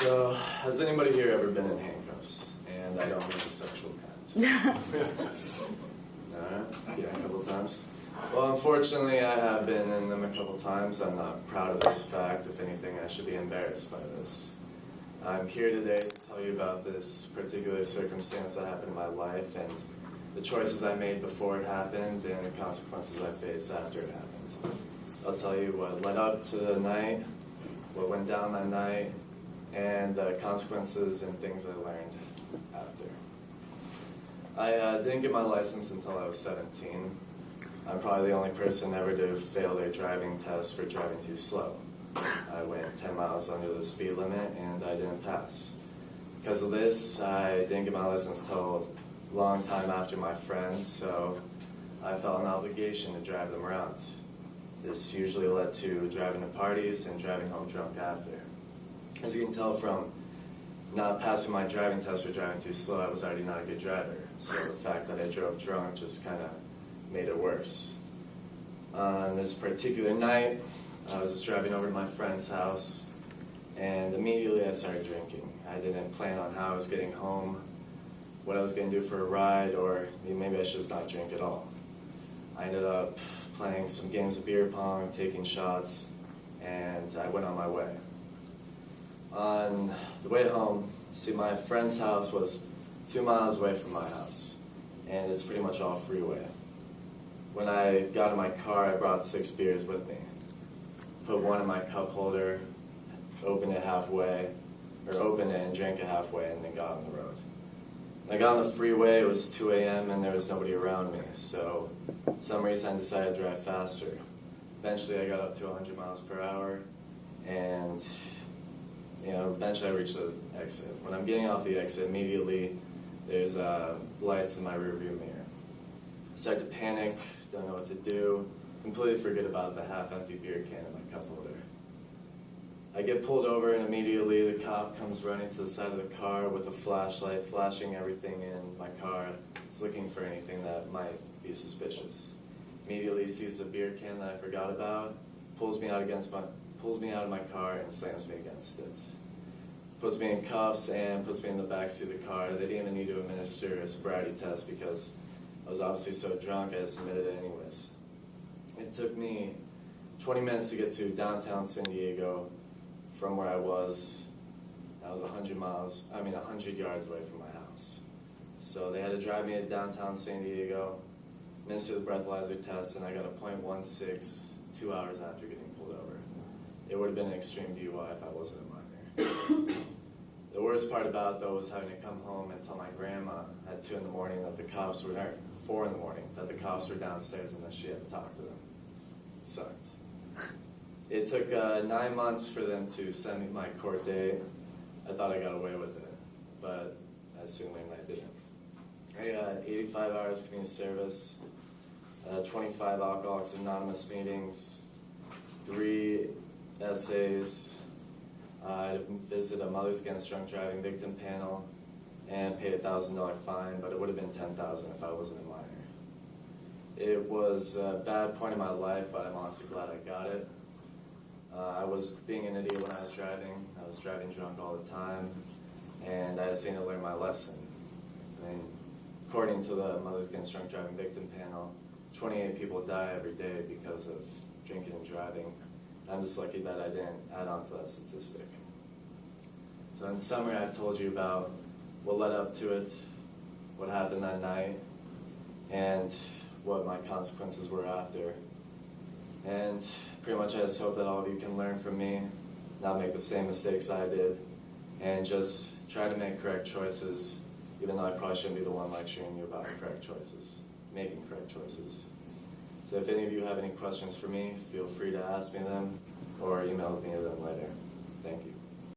So, has anybody here ever been in handcuffs? And I don't mean the sexual kind. Alright, yeah, a couple times. Well, unfortunately, I have been in them a couple times. I'm not proud of this fact. If anything, I should be embarrassed by this. I'm here today to tell you about this particular circumstance that happened in my life and the choices I made before it happened and the consequences I faced after it happened. I'll tell you what led up to the night, what went down that night, and the consequences and things I learned after. I didn't get my license until I was 17. I'm probably the only person ever to fail their driving test for driving too slow. I went 10 miles under the speed limit and I didn't pass. Because of this, I didn't get my license until a long time after my friends, so I felt an obligation to drive them around. This usually led to driving to parties and driving home drunk after. As you can tell from not passing my driving test for driving too slow, I was already not a good driver. So the fact that I drove drunk just kind of made it worse. On this particular night, I was just driving over to my friend's house, and immediately I started drinking. I didn't plan on how I was getting home, what I was going to do for a ride, or maybe I should just not drink at all. I ended up playing some games of beer pong, taking shots, and I went on my way. On the way home, see, my friend's house was 2 miles away from my house, and it's pretty much all freeway. When I got in my car, I brought 6 beers with me. Put one in my cup holder, opened it halfway, or opened it and drank it halfway, and then got on the road. When I got on the freeway, it was 2 a.m. and there was nobody around me, so for some reason I decided to drive faster. Eventually I got up to 100 miles per hour, and eventually I reached the exit. When I'm getting off the exit, immediately there's lights in my rearview mirror. I start to panic, don't know what to do, completely forget about the half-empty beer can in my cup holder. I get pulled over and immediately the cop comes running to the side of the car with a flashlight, flashing everything in my car. He's looking for anything that might be suspicious. Immediately sees the beer can that I forgot about, pulls me out of my car and slams me against it. Puts me in cuffs and puts me in the backseat of the car. They didn't even need to administer a sobriety test because I was obviously so drunk I submitted it anyways. It took me 20 minutes to get to downtown San Diego from where I was. I was 100 yards away from my house. So they had to drive me to downtown San Diego, administer the breathalyzer test, and I got a .16 2 hours after getting pulled over. It would have been an extreme DUI if I wasn't a minor. The worst part about it, though, was having to come home and tell my grandma at 2 in the morning that the cops were there, 4 in the morning, that the cops were downstairs and that she had to talk to them. It sucked. It took 9 months for them to send me my court date. I thought I got away with it, but I soon learned I didn't. I got 85 hours community service, 25 Alcoholics Anonymous meetings, 3 essays. I visited a Mothers Against Drunk Driving victim panel and paid a $1,000 fine, but it would have been $10,000 if I wasn't a minor. It was a bad point in my life, but I'm honestly glad I got it. I was being an idiot when I was driving. I was driving drunk all the time, and I just needed to learn my lesson. I mean, according to the Mothers Against Drunk Driving victim panel, 28 people die every day because of drinking and driving. I'm just lucky that I didn't add on to that statistic. So in summary, I've told you about what led up to it, what happened that night, and what my consequences were after. And pretty much I just hope that all of you can learn from me, not make the same mistakes I did, and just try to make correct choices, even though I probably shouldn't be the one lecturing you about correct choices, making correct choices. So if any of you have any questions for me, feel free to ask me them or email me them later. Thank you.